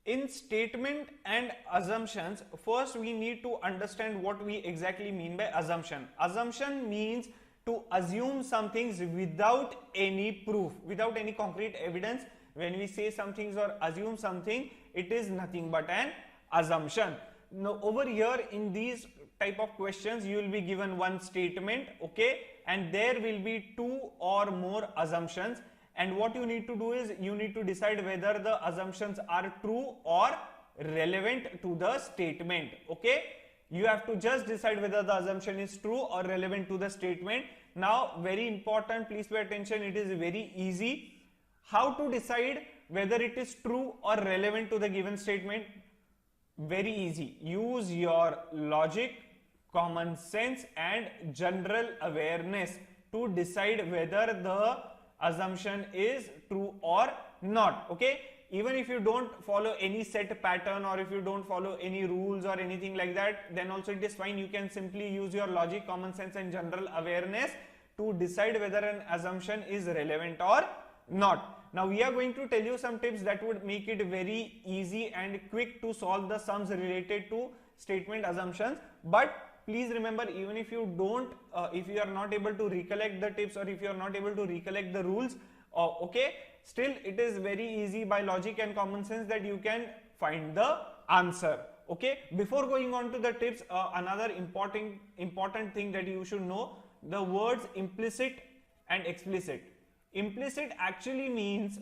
In statement and assumptions, first we need to understand what we exactly mean by assumption. Assumption means to assume some things without any proof, without any concrete evidence. When we say some things or assume something, it is nothing but an assumption. Now over here in these type of questions, you will be given one statement, okay, and there will be two or more assumptions. And what you need to do is you need to decide whether the assumptions are true or relevant to the statement. Okay, you have to just decide whether the assumption is true or relevant to the statement. Now very important, please pay attention, it is very easy. How to decide whether it is true or relevant to the given statement? Very easy. Use your logic, common sense and general awareness to decide whether the assumption is true or not. Okay, even if you don't follow any set pattern or if you don't follow any rules or anything like that, then also it is fine. You can simply use your logic, common sense and general awareness to decide whether an assumption is relevant or not. Now we are going to tell you some tips that would make it very easy and quick to solve the sums related to statement assumptions. But please remember, even if you don't, if you are not able to recollect the tips or if you are not able to recollect the rules, okay, still it is very easy by logic and common sense that you can find the answer. Okay, before going on to the tips, another important thing that you should know, the words implicit and explicit. Implicit actually means,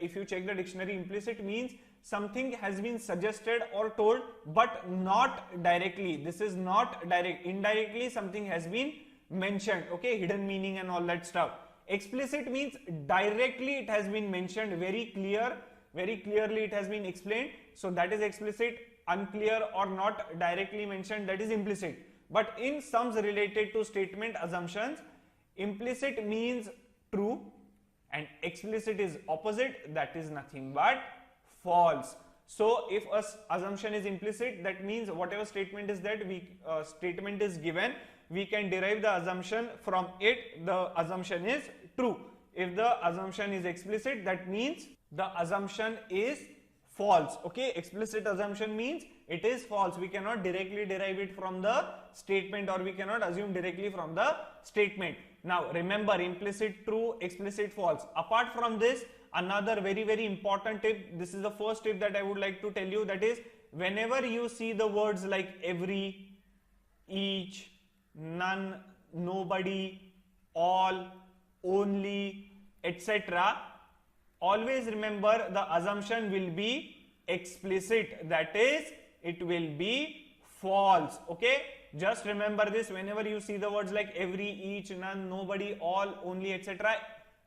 if you check the dictionary, implicit means something has been suggested or told but not directly. This is not direct. Indirectly something has been mentioned, okay, hidden meaning and all that stuff. Explicit means directly it has been mentioned, very clearly it has been explained, so that is explicit. Unclear or not directly mentioned, that is implicit. But in sums related to statement assumptions, implicit means true and explicit is opposite, that is nothing but false. So if a assumption is implicit, that means whatever statement is that statement is given, we can derive the assumption from it, the assumption is true. If the assumption is explicit, that means the assumption is false. Okay, explicit assumption means it is false. We cannot directly derive it from the statement, or we cannot assume directly from the statement. Now remember, implicit true, explicit false. Apart from this, another very important tip, this is the first tip that I would like to tell you, that is, whenever you see the words like every, each, none, nobody, all, only, etc., always remember the assumption will be explicit, that is, it will be false. Okay, just remember this, whenever you see the words like every, each, none, nobody, all, only, etc.,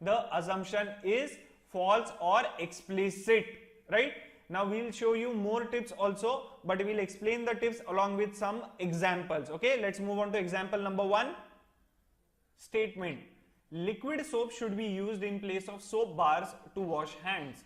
the assumption is false or explicit, right? Now we will show you more tips also, but we will explain the tips along with some examples. Okay, let's move on to example number 1. Statement: liquid soap should be used in place of soap bars to wash hands.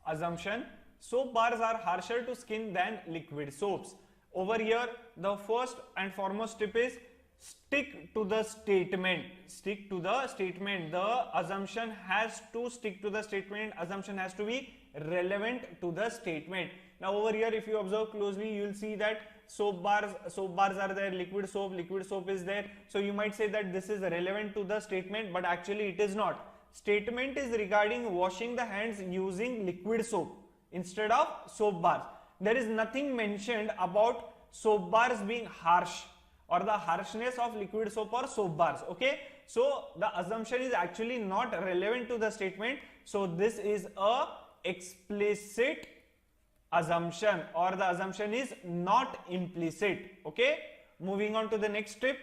Assumption: soap bars are harsher to skin than liquid soaps. Over here, the first and foremost tip is stick to the statement. Stick to the statement. The assumption has to stick to the statement. Assumption has to be relevant to the statement. Now over here, if you observe closely, you will see that soap bars are there, liquid soap is there. So you might say that this is relevant to the statement, but actually it is not. Statement is regarding washing the hands using liquid soap instead of soap bars. There is nothing mentioned about soap bars being harsh or the harshness of liquid soap or soap bars. Okay, so the assumption is actually not relevant to the statement. So this is a explicit assumption, or the assumption is not implicit. Okay, moving on to the next tip.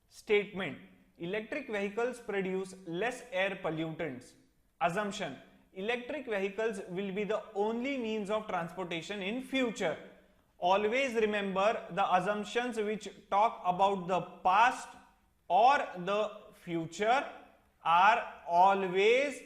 Statement: electric vehicles produce less air pollutants. Assumption: electric vehicles will be the only means of transportation in future. Always remember, the assumptions which talk about the past or the future are always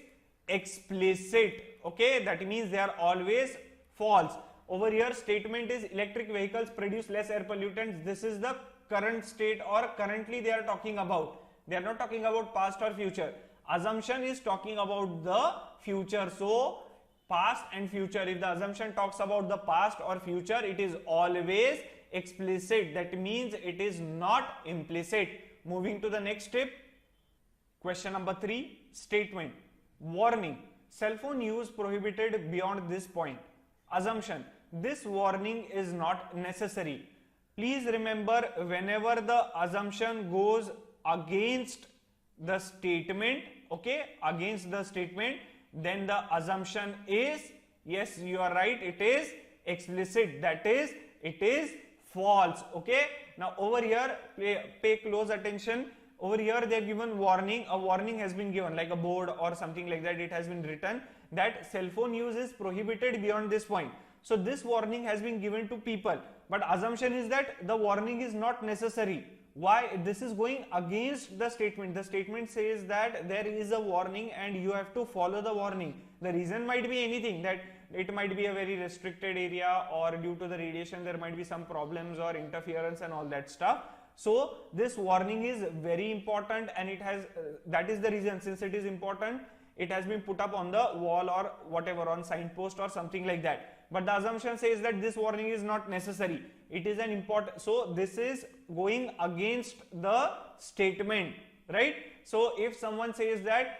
explicit. Okay, that means they are always false. Over here, statement is electric vehicles produce less air pollutants. This is the current state, or currently they are talking about. They are not talking about past or future. Assumption is talking about the future. So past and future. If the assumption talks about the past or future, it is always explicit. That means it is not implicit. Moving to the next step. Question number 3, statement. Warning. Cell phone use prohibited beyond this point. Assumption. This warning is not necessary. Please remember, whenever the assumption goes against the statement, okay, against the statement, then the assumption is, yes, you are right, it is explicit. That is, it is false. Okay. Now over here, pay close attention. Over here they have given warning. A warning has been given, like a board or something like that. It has been written that cell phone use is prohibited beyond this point. So this warning has been given to people, but assumption is that the warning is not necessary. Why? This is going against the statement. The statement says that there is a warning and you have to follow the warning. The reason might be anything, that it might be a very restricted area, or due to the radiation there might be some problems or interference and all that stuff. So this warning is very important, and it has that is the reason, since it is important, it has been put up on the wall or whatever, on signpost or something like that. But the assumption says that this warning is not necessary. It is an important, so this is going against the statement, right? So if someone says that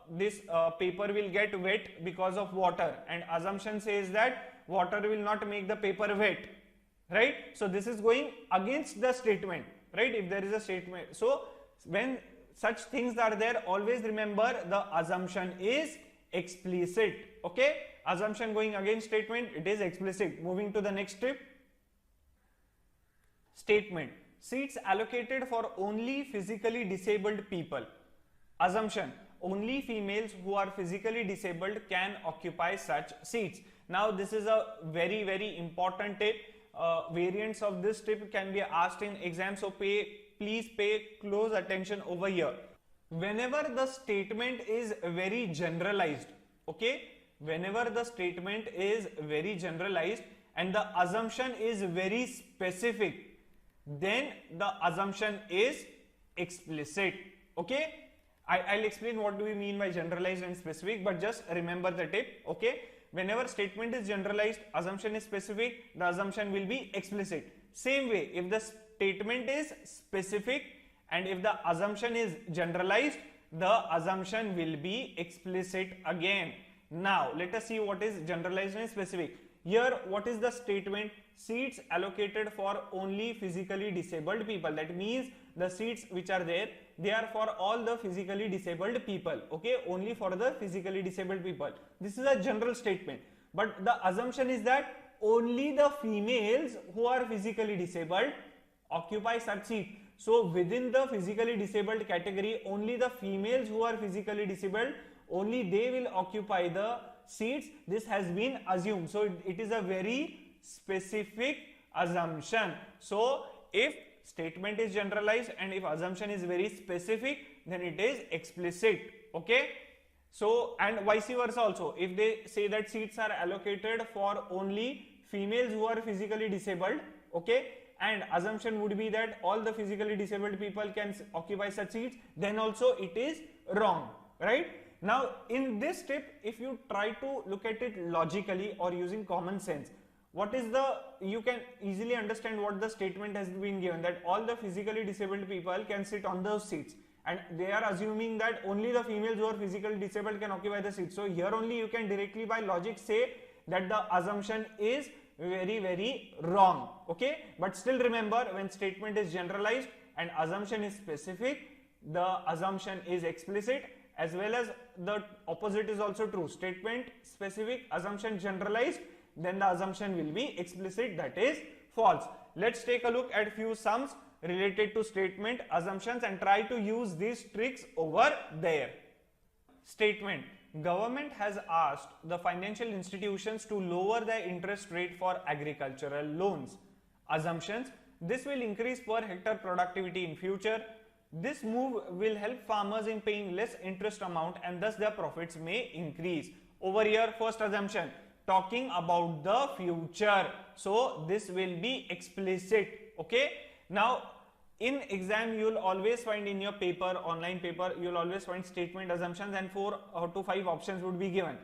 this paper will get wet because of water, and assumption says that water will not make the paper wet, right? So this is going against the statement, right? If there is a statement, so when such things are there, always remember the assumption is explicit. Okay, assumption going against statement, it is explicit. Moving to the next step. Statement. Seats allocated for only physically disabled people. Assumption. Only females who are physically disabled can occupy such seats. Now this is a very important tip. Variants of this tip can be asked in exam, so please pay close attention over here. Whenever the statement is very generalized, okay, whenever the statement is very generalized and the assumption is very specific, then the assumption is explicit. Okay, I'll explain what do we mean by generalized and specific, but just remember the tip. Okay, whenever statement is generalized, assumption is specific, the assumption will be explicit. Same way, if the statement is specific and if the assumption is generalized, the assumption will be explicit again. Now let us see what is generalized and specific. Here, what is the statement? Seats allocated for only physically disabled people. That means the seats which are there, they are for all the physically disabled people. Okay, only for the physically disabled people. This is a general statement, but the assumption is that only the females who are physically disabled occupy such seat. So within the physically disabled category, only the females who are physically disabled, only they will occupy the seats. This has been assumed. So it is a very specific assumption. So if statement is generalized and if assumption is very specific, then it is explicit. Okay, so and vice versa also. If they say that seats are allocated for only females who are physically disabled, okay, and assumption would be that all the physically disabled people can occupy such seats, then also it is wrong, right? Now in this step, if you try to look at it logically or using common sense, what is the, you can easily understand what the statement has been given, that all the physically disabled people can sit on those seats, and they are assuming that only the females who are physically disabled can occupy the seats. So here only you can directly by logic say that the assumption is very wrong. Okay, but still remember, when statement is generalized and assumption is specific, the assumption is explicit, as well as the opposite is also true. Statement specific, assumption generalized, then the assumption will be explicit, that is false. Let's take a look at few sums related to statement, assumptions, and try to use these tricks over there. Statement. Government has asked the financial institutions to lower the interest rate for agricultural loans. Assumptions. This will increase per hectare productivity in future. This move will help farmers in paying less interest amount and thus their profits may increase. Over here, first assumption, talking about the future. So this will be explicit. Okay. Now in exam, you will always find in your paper, online paper, you will always find statement, assumptions, and 4 to 5 options would be given.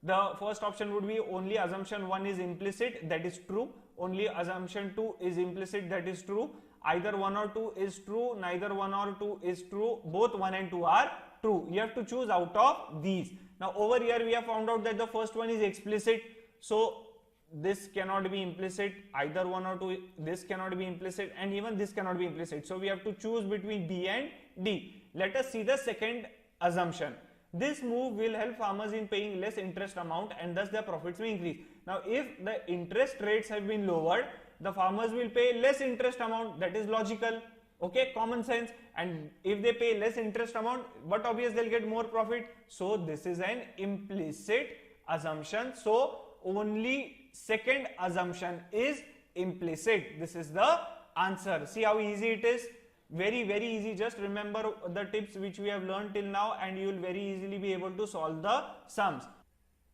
The first option would be only assumption 1 is implicit, that is true. Only assumption 2 is implicit, that is true. Either 1 or 2 is true, neither 1 or 2 is true, both 1 and 2 are true. You have to choose out of these. Now over here we have found out that the first one is explicit, so this cannot be implicit, either 1 or 2, this cannot be implicit, and even this cannot be implicit. So we have to choose between B and D. Let us see the second assumption. This move will help farmers in paying less interest amount and thus their profits will increase. Now if the interest rates have been lowered, the farmers will pay less interest amount, that is logical, okay, common sense. And if they pay less interest amount, but obvious they'll get more profit. So this is an implicit assumption. So only second assumption is implicit. This is the answer. See how easy it is. Very easy. Just remember the tips which we have learned till now and you will very easily be able to solve the sums.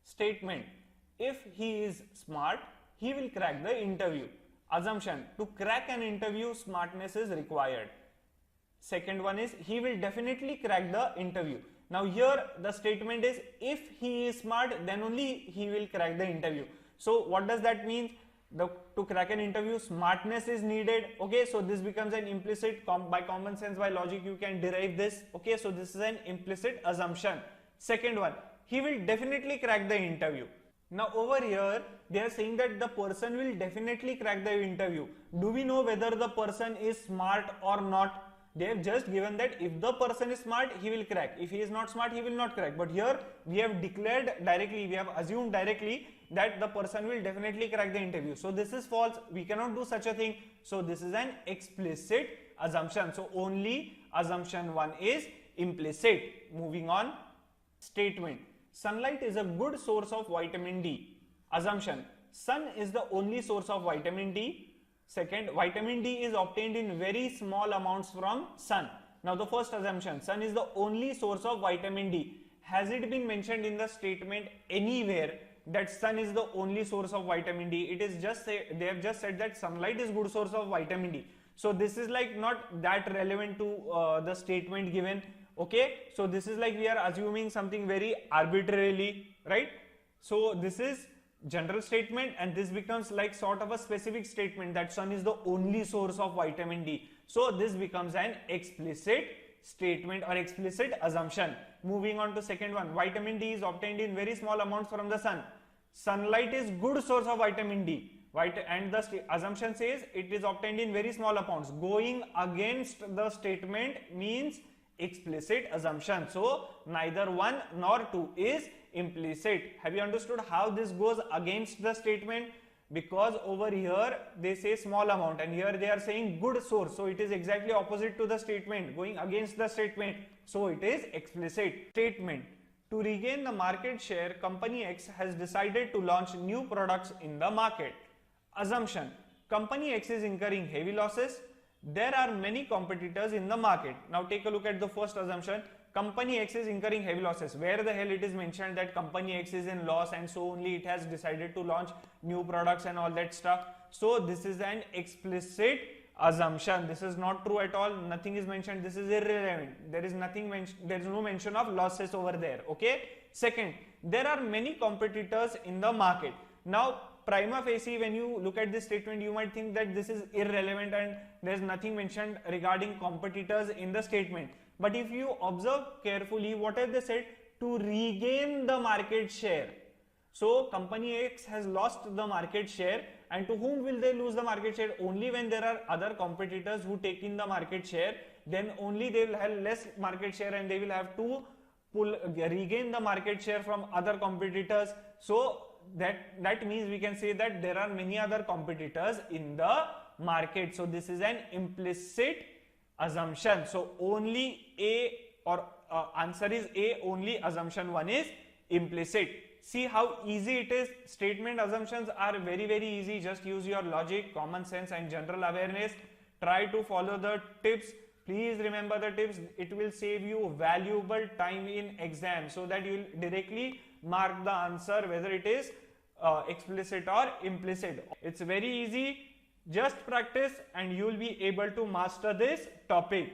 Statement: if he is smart, he will crack the interview. Assumption: to crack an interview, smartness is required. Second one is he will definitely crack the interview. Now here the statement is if he is smart, then only he will crack the interview. So what does that mean? To crack an interview, smartness is needed. Okay, so this becomes an implicit. By common sense, by logic, you can derive this. Okay, so this is an implicit assumption. Second one, he will definitely crack the interview. Now over here, they are saying that the person will definitely crack the interview. Do we know whether the person is smart or not? They have just given that if the person is smart, he will crack. If he is not smart, he will not crack. But here we have declared directly, we have assumed directly that the person will definitely crack the interview. So this is false. We cannot do such a thing. So this is an explicit assumption. So only assumption 1 is implicit. Moving on. Statement: sunlight is a good source of vitamin D. Assumption: sun is the only source of vitamin D. Second, vitamin D is obtained in very small amounts from sun. Now the first assumption, sun is the only source of vitamin D. Has it been mentioned in the statement anywhere that sun is the only source of vitamin D? It is just they have just said that sunlight is good source of vitamin D. So this is like not that relevant to the statement given. Okay, so this is like we are assuming something very arbitrarily, right? So this is general statement and this becomes like sort of a specific statement that sun is the only source of vitamin D. So this becomes an explicit statement or explicit assumption. Moving on to second one, vitamin D is obtained in very small amounts from the sun. Sunlight is good source of vitamin D. And the assumption says it is obtained in very small amounts. Going against the statement means explicit assumption. So neither 1 nor 2 is implicit. Have you understood how this goes against the statement? Because over here they say small amount and here they are saying good source. So it is exactly opposite to the statement, going against the statement. So it is explicit. Statement: to regain the market share, company X has decided to launch new products in the market. Assumption: company X is incurring heavy losses. There are many competitors in the market. Now take a look at the first assumption. Company X is incurring heavy losses. Where the hell it is mentioned that company X is in loss and so only it has decided to launch new products and all that stuff? So this is an explicit assumption. This is not true at all. Nothing is mentioned. This is irrelevant. There is nothing mentioned. There is no mention of losses over there. Okay. Second, there are many competitors in the market. Now prima facie, when you look at this statement, you might think that this is irrelevant and there is nothing mentioned regarding competitors in the statement. But if you observe carefully, what have they said? To regain the market share. So company X has lost the market share, and to whom will they lose the market share? Only when there are other competitors who take in the market share, then only they will have less market share and they will have to regain the market share from other competitors. So that means we can say that there are many other competitors in the market. So this is an implicit assumption. So only A, or answer is A, only assumption 1 is implicit. See how easy it is. Statement assumptions are very easy. Just use your logic, common sense and general awareness. Try to follow the tips. Please remember the tips. It will save you valuable time in exam so that you will directly mark the answer whether it is explicit or implicit. It's very easy. Just practice and you will be able to master this topic.